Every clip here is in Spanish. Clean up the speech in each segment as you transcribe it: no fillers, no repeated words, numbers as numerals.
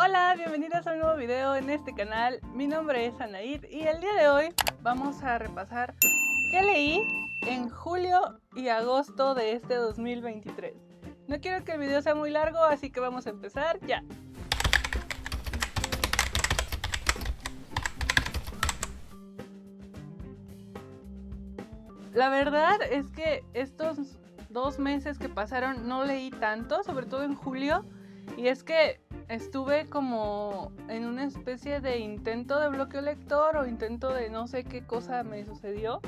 Hola, bienvenidos a un nuevo video en este canal. Mi nombre es Anaid y el día de hoy vamos a repasar qué leí en julio y agosto de este 2023. No quiero que el video sea muy largo, así que vamos a empezar ya. La verdad es que estos 2 meses que pasaron no leí tanto, sobre todo en julio, y es que estuve como en una especie de intento de bloqueo lector o intento de no sé qué cosa me sucedió,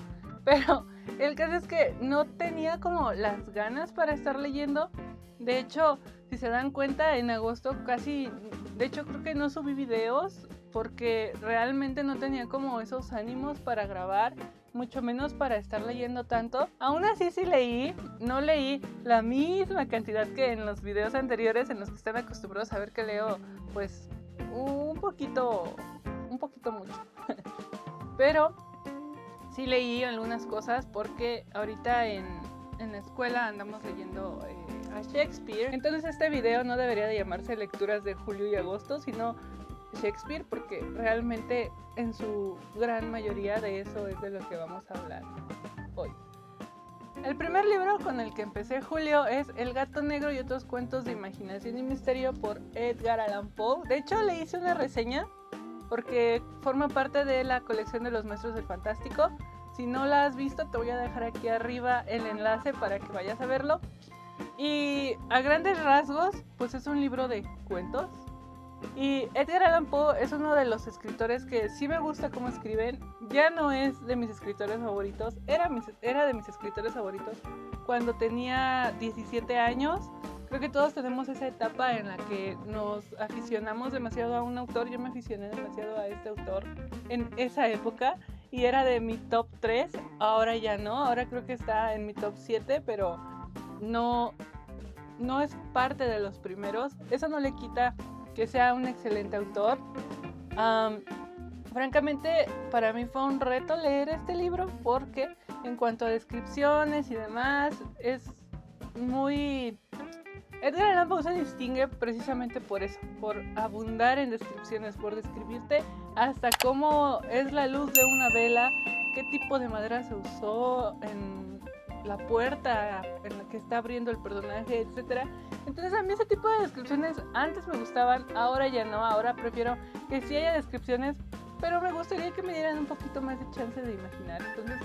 pero el caso es que no tenía como las ganas para estar leyendo. De hecho, si se dan cuenta, en agosto de hecho creo que no subí videos porque realmente no tenía como esos ánimos para grabar, mucho menos para estar leyendo tanto. Aún así sí leí, no leí la misma cantidad que en los videos anteriores en los que están acostumbrados a ver que leo pues un poquito mucho. Pero sí leí algunas cosas porque ahorita en la escuela andamos leyendo a Shakespeare. Entonces este video no debería de llamarse lecturas de julio y agosto, sino Shakespeare, porque realmente en su gran mayoría de eso es de lo que vamos a hablar hoy. El primer libro con el que empecé julio es El gato negro y otros cuentos de imaginación y misterio por Edgar Allan Poe. De hecho le hice una reseña porque forma parte de la colección de los Maestros del Fantástico. Si no la has visto, te voy a dejar aquí arriba el enlace para que vayas a verlo. Y a grandes rasgos, pues es un libro de cuentos. Y Edgar Allan Poe es uno de los escritores que sí me gusta cómo escriben. Ya no es de mis escritores favoritos, era de mis escritores favoritos cuando tenía 17 años. Creo que todos tenemos esa etapa en la que nos aficionamos demasiado a un autor. Yo me aficioné demasiado a este autor en esa época y era de mi top 3. Ahora ya no, ahora creo que está en mi top 7, pero no es parte de los primeros. Eso no le quita que sea un excelente autor. Francamente, para mí fue un reto leer este libro porque en cuanto a descripciones y demás, es muy... Edgar Allan Poe se distingue precisamente por eso, por abundar en descripciones, por describirte hasta cómo es la luz de una vela, qué tipo de madera se usó en la puerta en la que está abriendo el personaje, etc. Entonces a mí ese tipo de descripciones antes me gustaban, ahora ya no, ahora prefiero que sí haya descripciones, pero me gustaría que me dieran un poquito más de chance de imaginar. Entonces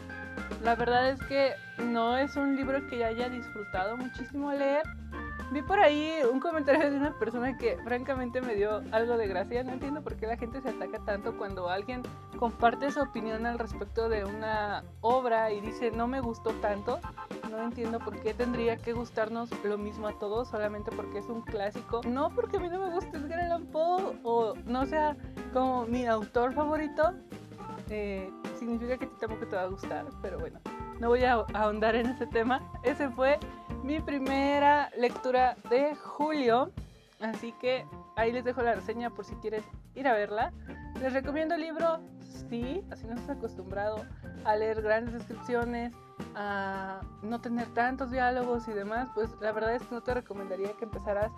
la verdad es que no es un libro que haya disfrutado muchísimo leer. Vi por ahí un comentario de una persona que francamente me dio algo de gracia. No entiendo por qué la gente se ataca tanto cuando alguien comparte su opinión al respecto de una obra y dice no me gustó tanto. No entiendo por qué tendría que gustarnos lo mismo a todos solamente porque es un clásico. No porque a mí no me guste Edgar Allan Poe o no sea como mi autor favorito, significa que a ti tampoco te va a gustar. Pero bueno, no voy a ahondar en ese tema. Ese fue mi primera lectura de julio, así que ahí les dejo la reseña por si quieres ir a verla. Les recomiendo el libro, sí, así no estás acostumbrado a leer grandes descripciones, a no tener tantos diálogos y demás, pues la verdad es que no te recomendaría que empezaras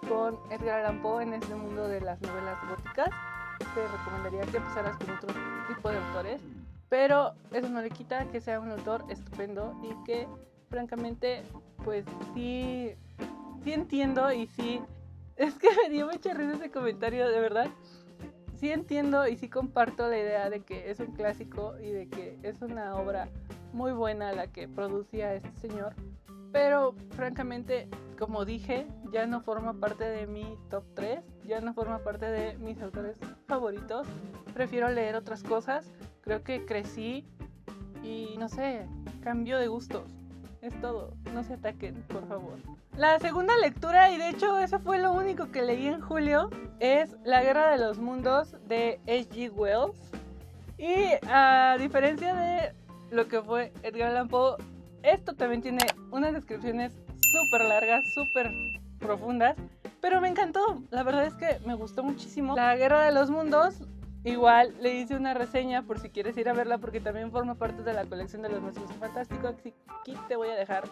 con Edgar Allan Poe en este mundo de las novelas góticas. Te recomendaría que empezaras con otro tipo de autores, pero eso no le quita que sea un autor estupendo y que francamente pues sí entiendo y sí, es que me dio mucha risa ese comentario, de verdad. Sí entiendo y sí comparto la idea de que es un clásico y de que es una obra muy buena la que producía este señor, pero francamente, como dije, ya no forma parte de mi top 3, ya no forma parte de mis autores favoritos. Prefiero leer otras cosas, creo que crecí y no sé, cambio de gustos. Es todo, no se ataquen, por favor. La segunda lectura, y de hecho eso fue lo único que leí en julio, es La Guerra de los Mundos de H.G. Wells. Y a diferencia de lo que fue Edgar Allan Poe, esto también tiene unas descripciones súper largas, súper profundas, pero me encantó. La verdad es que me gustó muchísimo. La Guerra de los Mundos, igual le hice una reseña por si quieres ir a verla porque también forma parte de la colección de los Maestros del Fantástico. Aquí te voy a dejar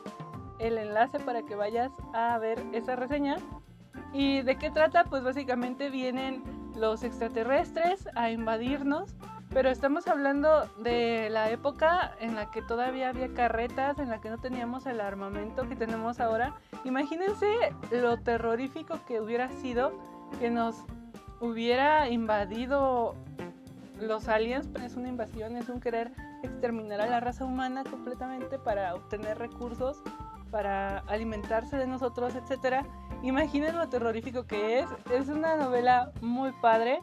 el enlace para que vayas a ver esa reseña. ¿Y de qué trata? Pues básicamente vienen los extraterrestres a invadirnos, pero estamos hablando de la época en la que todavía había carretas, en la que no teníamos el armamento que tenemos ahora. Imagínense lo terrorífico que hubiera sido que nos hubiera invadido los aliens. Es una invasión, es un querer exterminar a la raza humana completamente para obtener recursos, para alimentarse de nosotros, etcétera. Imaginen lo terrorífico que es. Es una novela muy padre.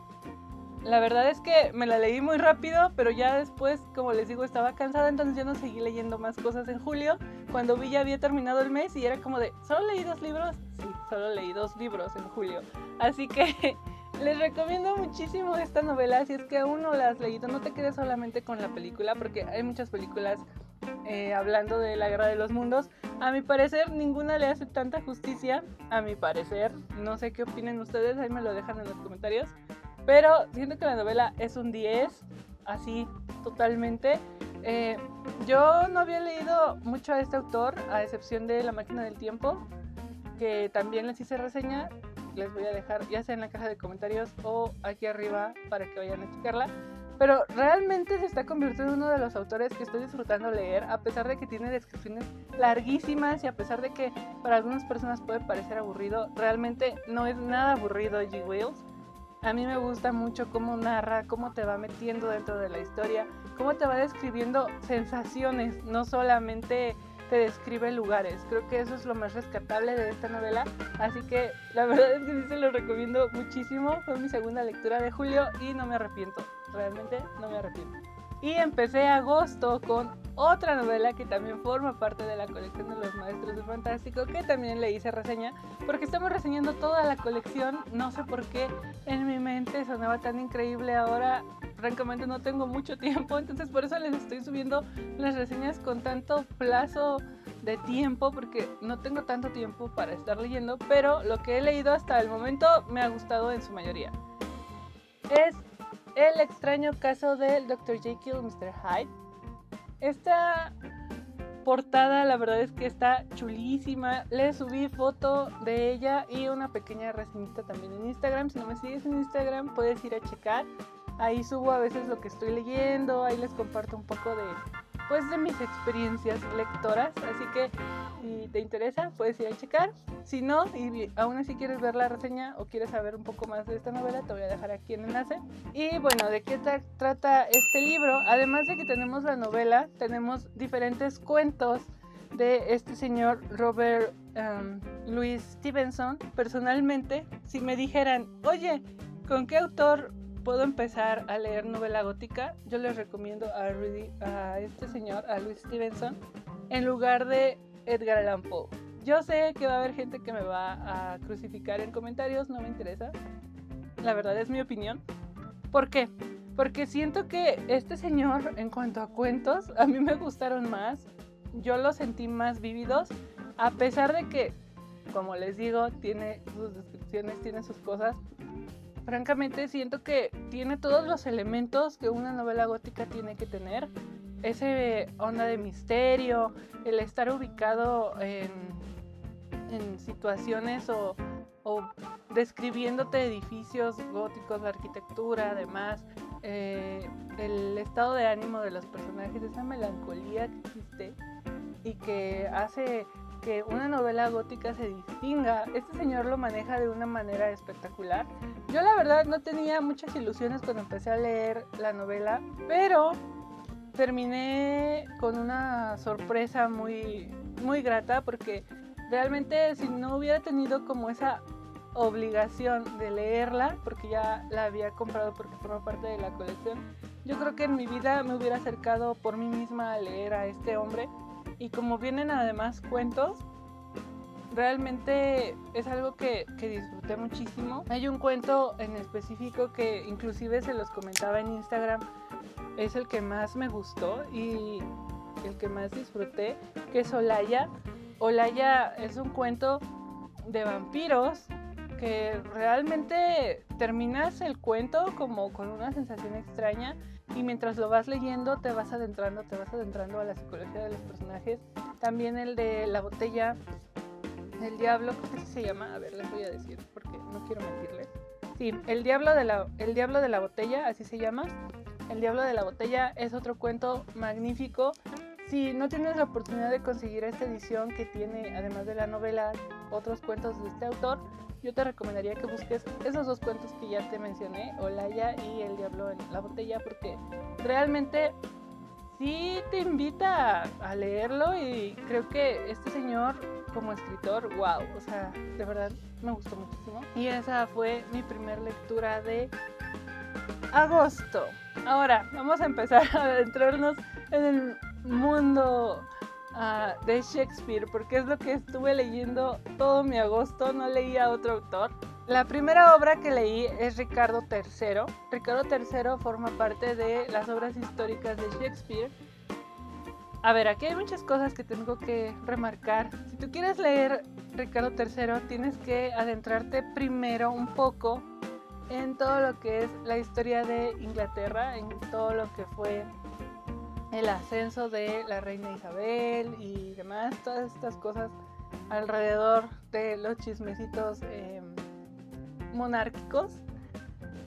La verdad es que me la leí muy rápido, pero ya después, como les digo, estaba cansada, entonces yo no seguí leyendo más cosas en julio. Cuando vi ya había terminado el mes y era como de, ¿solo leí 2 libros? Sí, solo leí 2 libros en julio. Así que les recomiendo muchísimo esta novela. Si es que aún no la has leído, no te quedes solamente con la película, porque hay muchas películas hablando de la Guerra de los Mundos. A mi parecer, ninguna le hace tanta justicia. A mi parecer, no sé qué opinen ustedes, ahí me lo dejan en los comentarios. Pero siento que la novela es un 10, así, totalmente. Yo no había leído mucho a este autor, a excepción de La Máquina del Tiempo, que también les hice reseña. Les voy a dejar ya sea en la caja de comentarios o aquí arriba para que vayan a checarla. Pero realmente se está convirtiendo en uno de los autores que estoy disfrutando leer, a pesar de que tiene descripciones larguísimas y a pesar de que para algunas personas puede parecer aburrido. Realmente no es nada aburrido G. Wells. A mí me gusta mucho cómo narra, cómo te va metiendo dentro de la historia, cómo te va describiendo sensaciones, no solamente te describe lugares. Creo que eso es lo más rescatable de esta novela, así que la verdad es que sí se lo recomiendo muchísimo. Fue mi segunda lectura de julio y no me arrepiento, realmente no me arrepiento. Y empecé agosto con otra novela que también forma parte de la colección de los Maestros del Fantástico, que también le hice reseña, porque estamos reseñando toda la colección. No sé por qué en mi mente sonaba tan increíble. Ahora francamente no tengo mucho tiempo, entonces por eso les estoy subiendo las reseñas con tanto plazo de tiempo, porque no tengo tanto tiempo para estar leyendo, pero lo que he leído hasta el momento me ha gustado en su mayoría. Es El extraño caso del Dr. Jekyll y Mr. Hyde. Esta portada la verdad es que está chulísima. Le subí foto de ella y una pequeña reseñita también en Instagram. Si no me sigues en Instagram puedes ir a checar. Ahí subo a veces lo que estoy leyendo. Ahí les comparto un poco de mis experiencias lectoras. Así que si te interesa puedes ir a checar. Si no, y aún así quieres ver la reseña o quieres saber un poco más de esta novela, te voy a dejar aquí el enlace. Y bueno, ¿de qué trata este libro? Además de que tenemos la novela, tenemos diferentes cuentos de este señor Robert Louis Stevenson. Personalmente, si me dijeran, oye, ¿con qué autor puedo empezar a leer novela gótica? Yo les recomiendo a este señor, a Louis Stevenson, en lugar de Edgar Allan Poe. Yo sé que va a haber gente que me va a crucificar en comentarios, no me interesa. La verdad es mi opinión. ¿Por qué? Porque siento que este señor, en cuanto a cuentos, a mí me gustaron más. Yo los sentí más vívidos, a pesar de que, como les digo, tiene sus descripciones, tiene sus cosas. Francamente siento que tiene todos los elementos que una novela gótica tiene que tener. Ese onda de misterio, el estar ubicado en situaciones o describiéndote edificios góticos, la arquitectura, además, el estado de ánimo de los personajes, esa melancolía que existe y que hace que una novela gótica se distinga. Este señor lo maneja de una manera espectacular. Yo la verdad no tenía muchas ilusiones cuando empecé a leer la novela, pero terminé con una sorpresa muy, muy grata, porque realmente si no hubiera tenido como esa obligación de leerla, porque ya la había comprado porque forma parte de la colección, yo creo que en mi vida me hubiera acercado por mí misma a leer a este hombre. Y como vienen además cuentos, realmente es algo que disfruté muchísimo. Hay un cuento en específico que inclusive se los comentaba en Instagram, es el que más me gustó y el que más disfruté, que es Olaya. Olaya es un cuento de vampiros que realmente terminas el cuento como con una sensación extraña, y mientras lo vas leyendo te vas adentrando a la psicología de los personajes. También el de La botella El diablo, ¿cómo que se llama? A ver, les voy a decir porque no quiero mentirles. Sí, el diablo de la botella, así se llama. El diablo de la botella es otro cuento magnífico. Si no tienes la oportunidad de conseguir esta edición que tiene, además de la novela, otros cuentos de este autor, yo te recomendaría que busques esos dos cuentos que ya te mencioné, Olaya y El diablo en la botella, porque realmente sí te invita a leerlo y creo que este señor como escritor, wow, o sea, de verdad me gustó muchísimo. Y esa fue mi primera lectura de agosto. Ahora, vamos a empezar a adentrarnos en el mundo de Shakespeare, porque es lo que estuve leyendo todo mi agosto, no leí a otro autor. La primera obra que leí es Ricardo III. Ricardo III forma parte de las obras históricas de Shakespeare. A ver, aquí hay muchas cosas que tengo que remarcar. Si tú quieres leer Ricardo III, tienes que adentrarte primero un poco en todo lo que es la historia de Inglaterra, en todo lo que fue el ascenso de la reina Isabel y demás, todas estas cosas alrededor de los chismecitos monárquicos.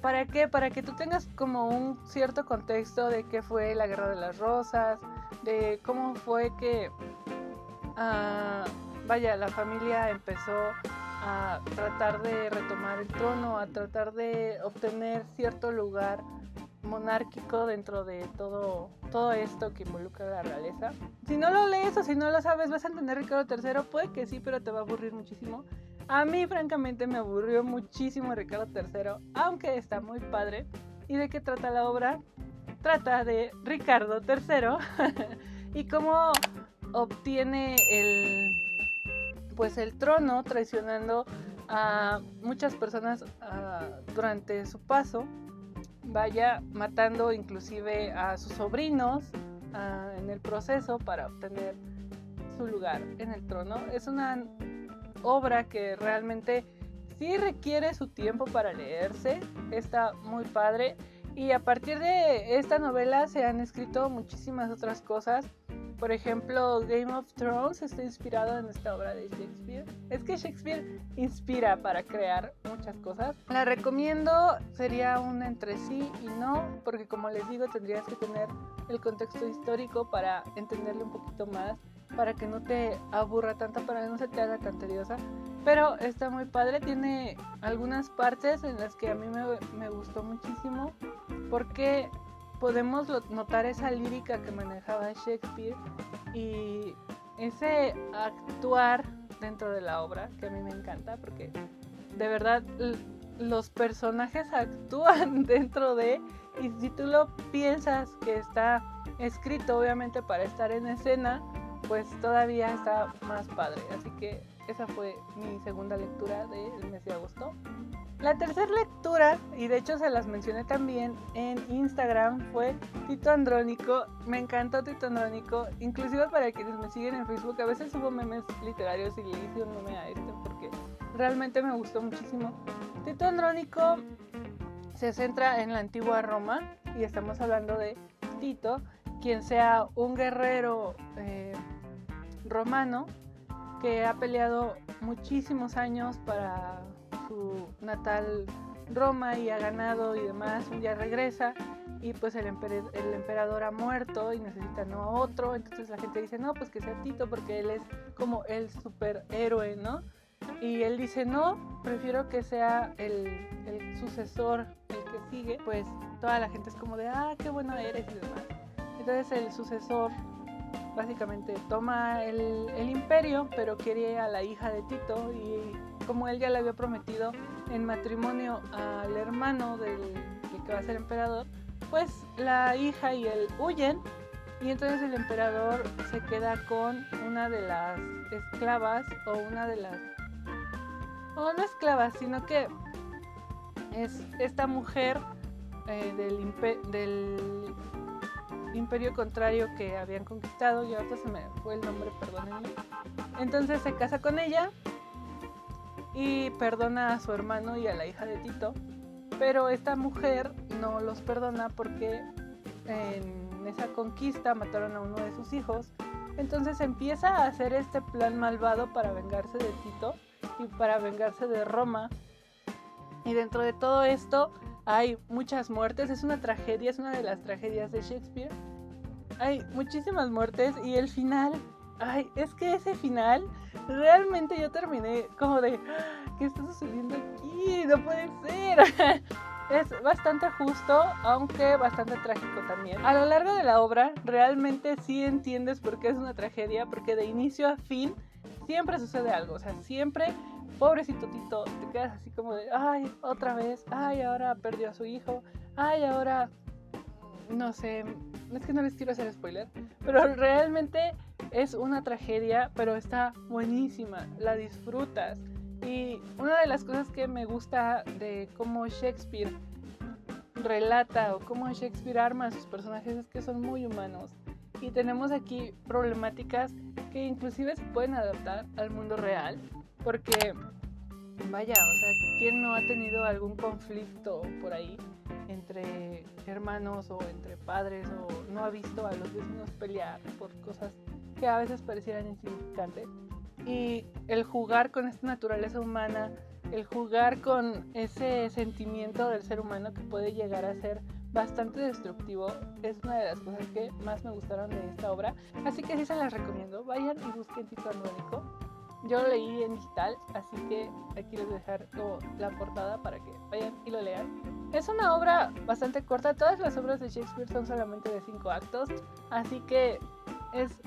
¿Para qué? Para que tú tengas como un cierto contexto de qué fue la Guerra de las Rosas, de cómo fue que la familia empezó a tratar de retomar el trono, a tratar de obtener cierto lugar monárquico dentro de todo esto que involucra a la realeza. Si no lo lees o si no lo sabes, vas a entender Ricardo III, puede que sí, pero te va a aburrir muchísimo. A mí francamente me aburrió muchísimo Ricardo III, aunque está muy padre. ¿Y de qué trata la obra? Trata de Ricardo III y cómo obtiene el trono traicionando a muchas personas durante su paso, matando inclusive a sus sobrinos en el proceso para obtener su lugar en el trono. Es una obra que realmente sí requiere su tiempo para leerse, está muy padre, y a partir de esta novela se han escrito muchísimas otras cosas. Por ejemplo, Game of Thrones está inspirado en esta obra de Shakespeare. Es que Shakespeare inspira para crear muchas cosas. La recomiendo, sería un entre sí y no, porque como les digo, tendrías que tener el contexto histórico para entenderle un poquito más, para que no te aburra tanto, para que no se te haga tan tediosa. Pero está muy padre, tiene algunas partes en las que a mí me gustó muchísimo, porque podemos notar esa lírica que manejaba Shakespeare y ese actuar dentro de la obra, que a mí me encanta, porque de verdad los personajes actúan dentro de, y si tú lo piensas que está escrito obviamente para estar en escena, pues todavía está más padre. Así que esa fue mi segunda lectura del mes de agosto. La tercera lectura, y de hecho se las mencioné también en Instagram, fue Tito Andrónico. Me encantó Tito Andrónico, inclusive para quienes me siguen en Facebook, a veces subo memes literarios y le hice un meme a este porque realmente me gustó muchísimo. Tito Andrónico se centra en la antigua Roma y estamos hablando de Tito, quien sea un guerrero romano que ha peleado muchísimos años para su natal Roma y ha ganado y demás. Un día regresa y pues el emperador ha muerto y necesita a otro, entonces la gente dice no, pues que sea Tito porque él es como el superhéroe, ¿no? Y él dice no, prefiero que sea el sucesor, el que sigue. Pues toda la gente es como de qué bueno eres y demás. Entonces el sucesor básicamente toma el imperio, pero quiere a la hija de Tito, y como él ya le había prometido en matrimonio al hermano del que va a ser emperador, pues la hija y él huyen, y entonces el emperador se queda con una de las esclavas, o no esclavas, sino que es esta mujer del imperio contrario que habían conquistado, y ahorita se me fue el nombre, perdónenme. Entonces se casa con ella y perdona a su hermano y a la hija de Tito, pero esta mujer no los perdona porque en esa conquista mataron a uno de sus hijos, Entonces empieza a hacer este plan malvado para vengarse de Tito y para vengarse de Roma. Y dentro de todo esto hay muchas muertes, es una tragedia, es una de las tragedias de Shakespeare. Hay muchísimas muertes y el final, es que ese final, realmente yo terminé como de, ¿qué está sucediendo aquí? No puede ser. Es bastante justo, aunque bastante trágico también. A lo largo de la obra, realmente sí entiendes por qué es una tragedia, porque de inicio a fin siempre sucede algo, o sea, siempre, pobrecito Tito, te quedas así como de, otra vez, ahora perdió a su hijo, ahora, no sé, es que no les quiero hacer spoiler, pero realmente es una tragedia, pero está buenísima, la disfrutas. Y una de las cosas que me gusta de cómo Shakespeare relata o cómo Shakespeare arma a sus personajes es que son muy humanos. Y tenemos aquí problemáticas que inclusive se pueden adaptar al mundo real. Porque, vaya, o sea, ¿quién no ha tenido algún conflicto por ahí entre hermanos o entre padres o no ha visto a los vecinos pelear por cosas que a veces parecieran insignificantes? Y el jugar con esta naturaleza humana, el jugar con ese sentimiento del ser humano que puede llegar a ser bastante destructivo, es una de las cosas que más me gustaron de esta obra. Así que sí se las recomiendo, vayan y busquen Tito Andrónico. Yo lo leí en digital, así que aquí les voy a dejar la portada para que vayan y lo lean. Es una obra bastante corta, todas las obras de Shakespeare son solamente de 5 actos, así que es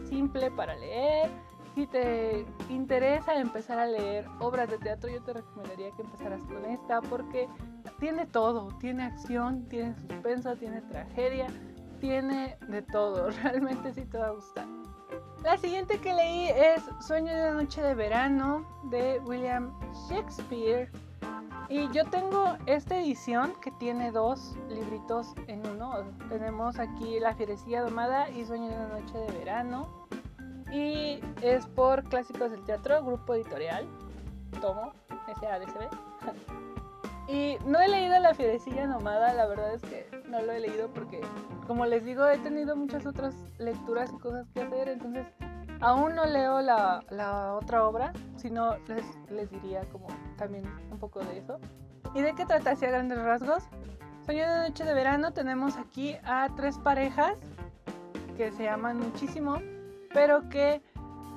simple para leer. Si te interesa empezar a leer obras de teatro, yo te recomendaría que empezaras con esta porque tiene todo, tiene acción, tiene suspenso, tiene tragedia, tiene de todo, realmente sí te va a gustar. La siguiente que leí es Sueño de una noche de verano de William Shakespeare. Y yo tengo esta edición que tiene 2 libritos en uno. Tenemos aquí La Fierecilla Domada y Sueño de una noche de verano. Y es por Clásicos del Teatro, Grupo Editorial, Tomo, SADCB. Y no he leído La Fierecilla Nomada, la verdad es que no lo he leído porque, como les digo, he tenido muchas otras lecturas y cosas que hacer, entonces aún no leo la otra obra, sino les diría como también un poco de eso. ¿Y de qué trata así a grandes rasgos? Sueño de noche de verano, tenemos aquí a 3 parejas que se aman muchísimo, pero que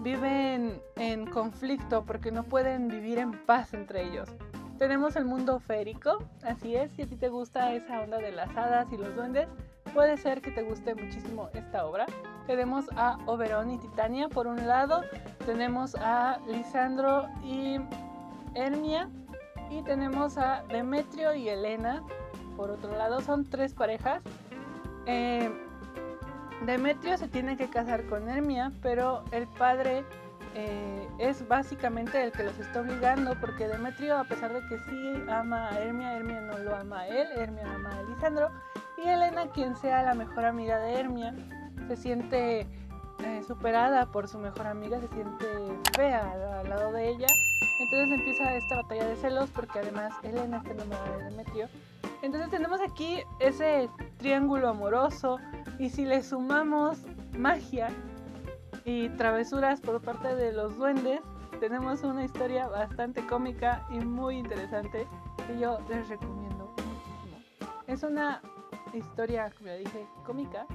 viven en conflicto porque no pueden vivir en paz entre ellos. Tenemos el mundo férico, así es, si a ti te gusta esa onda de las hadas y los duendes, puede ser que te guste muchísimo esta obra. Tenemos a Oberón y Titania por un lado, tenemos a Lisandro y Hermia, y tenemos a Demetrio y Helena por otro lado. Son 3 parejas. Demetrio se tiene que casar con Hermia, pero el padre es básicamente el que los está obligando, porque Demetrio, a pesar de que sí ama a Hermia, Hermia no lo ama a él, Hermia ama a Lisandro, y Helena, quien sea la mejor amiga de Hermia, se siente superada por su mejor amiga, se siente fea al lado de ella. Entonces empieza esta batalla de celos, porque además Helena está enamorada de Demetrio. Entonces tenemos aquí ese triángulo amoroso, y si le sumamos magia y travesuras por parte de los duendes, tenemos una historia bastante cómica y muy interesante que yo les recomiendo muchísimo. Es una historia, como ya dije, cómica,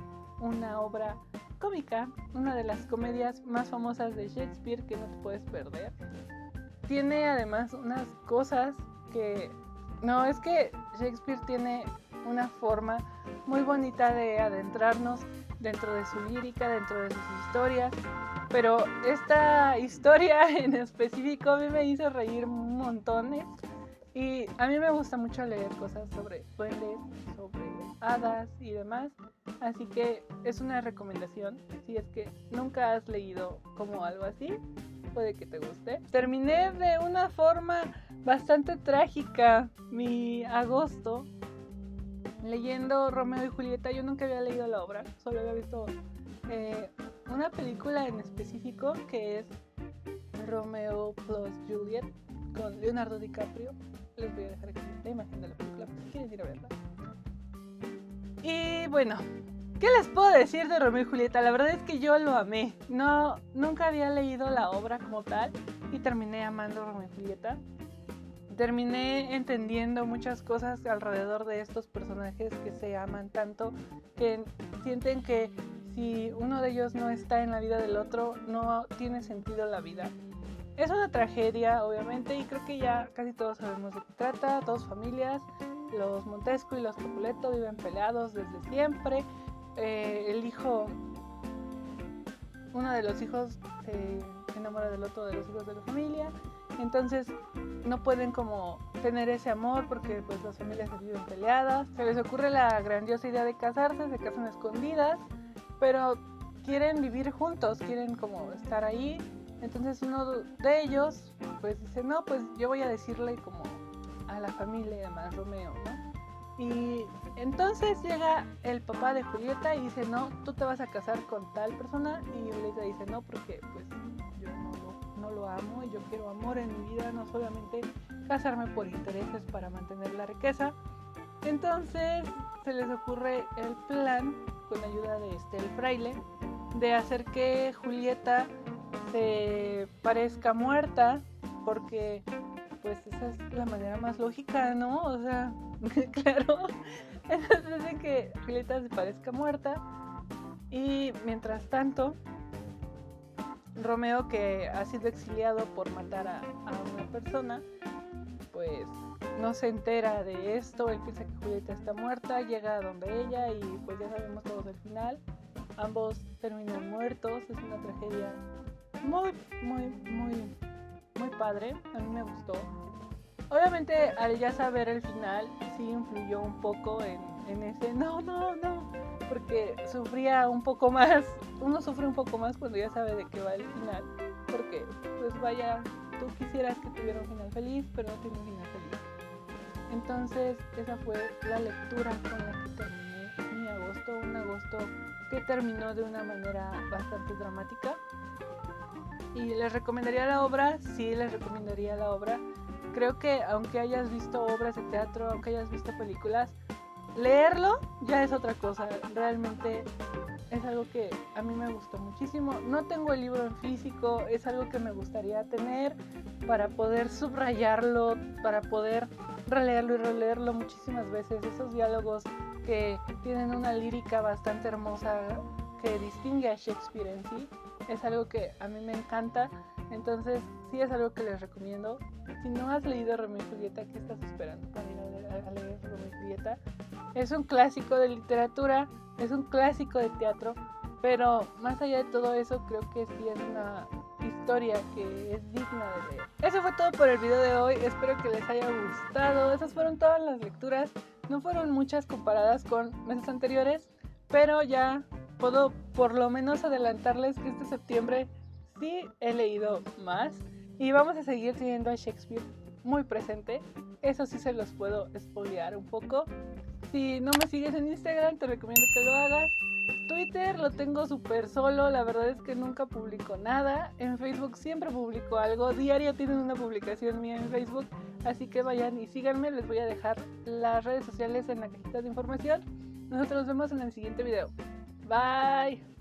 una obra cómica, una de las comedias más famosas de Shakespeare que no te puedes perder. Tiene además unas cosas que... No, es que Shakespeare tiene una forma muy bonita de adentrarnos dentro de su lírica, dentro de sus historias, pero esta historia en específico a mí me hizo reír montones, y a mí me gusta mucho leer cosas sobre duendes, sobre hadas y demás, así que es una recomendación si es que nunca has leído como algo así, puede que te guste. Terminé de una forma bastante trágica mi agosto leyendo Romeo y Julieta. Yo nunca había leído la obra, solo había visto una película en específico que es Romeo plus Juliet con Leonardo DiCaprio. Les voy a dejar aquí la imagen de la película si quieren ir a verla. Y bueno, ¿Qué les puedo decir de Romeo y Julieta? La verdad es que yo lo amé. No, nunca había leído la obra como tal y terminé amando Romeo y Julieta. Terminé entendiendo muchas cosas alrededor de estos personajes que se aman tanto, que sienten que si uno de ellos no está en la vida del otro, no tiene sentido la vida. Es una tragedia, obviamente, y creo que ya casi todos sabemos de qué trata. Dos familias, los Montesco y los Capuleto, viven peleados desde siempre. El hijo, uno de los hijos se enamora del otro de los hijos de la familia, entonces no pueden como tener ese amor porque pues las familias se viven peleadas. Se les ocurre la grandiosa idea de casarse, se casan escondidas, pero quieren vivir juntos, quieren como estar ahí. Entonces uno de ellos pues dice, no, pues yo voy a decirle como a la familia y demás, Romeo, ¿no? Y entonces llega el papá de Julieta y dice, no, tú te vas a casar con tal persona. Y Julieta dice, no, porque pues yo no lo amo y yo quiero amor en mi vida, no solamente casarme por intereses para mantener la riqueza. Entonces se les ocurre el plan, con ayuda de el fraile, de hacer que Julieta se parezca muerta, porque pues esa es la manera más lógica, ¿no? O sea, claro. Entonces hacen que Julieta se parezca muerta. Y mientras tanto, Romeo, que ha sido exiliado por matar a una persona, pues no se entera de esto. Él piensa que Julieta está muerta, llega a donde ella y pues ya sabemos todos el final. Ambos terminan muertos. Es una tragedia muy padre. A mí me gustó. Obviamente al ya saber el final sí influyó un poco en ese no, porque sufría un poco más. Uno sufre un poco más cuando ya sabe de qué va el final, porque pues vaya, tú quisieras que tuviera un final feliz, pero no tiene un final feliz. Entonces esa fue la lectura con la que terminé mi agosto, un agosto que terminó de una manera bastante dramática. ¿Y les recomendaría la obra? Sí, les recomendaría la obra. Creo que aunque hayas visto obras de teatro, aunque hayas visto películas, leerlo ya es otra cosa. Realmente es algo que a mí me gustó muchísimo. No tengo el libro en físico, es algo que me gustaría tener para poder subrayarlo, para poder releerlo y releerlo muchísimas veces. Esos diálogos que tienen una lírica bastante hermosa que distingue a Shakespeare en sí, es algo que a mí me encanta. Entonces sí es algo que les recomiendo. Si no has leído Romeo y Julieta, ¿qué estás esperando para ir a leer Romeo y Julieta? Es un clásico de literatura, es un clásico de teatro, pero más allá de todo eso, creo que sí es una historia que es digna de leer. Eso fue todo por el video de hoy, espero que les haya gustado. Esas fueron todas las lecturas, no fueron muchas comparadas con meses anteriores, pero ya puedo por lo menos adelantarles que este septiembre sí he leído más y vamos a seguir teniendo a Shakespeare muy presente. Eso sí se los puedo spoilear un poco. Si no me sigues en Instagram, te recomiendo que lo hagas. Twitter lo tengo súper solo, la verdad es que nunca publico nada. En Facebook siempre publico algo, diario tienen una publicación mía en Facebook, así que vayan y síganme. Les voy a dejar las redes sociales en la cajita de información. Nosotros nos vemos en el siguiente video. Bye.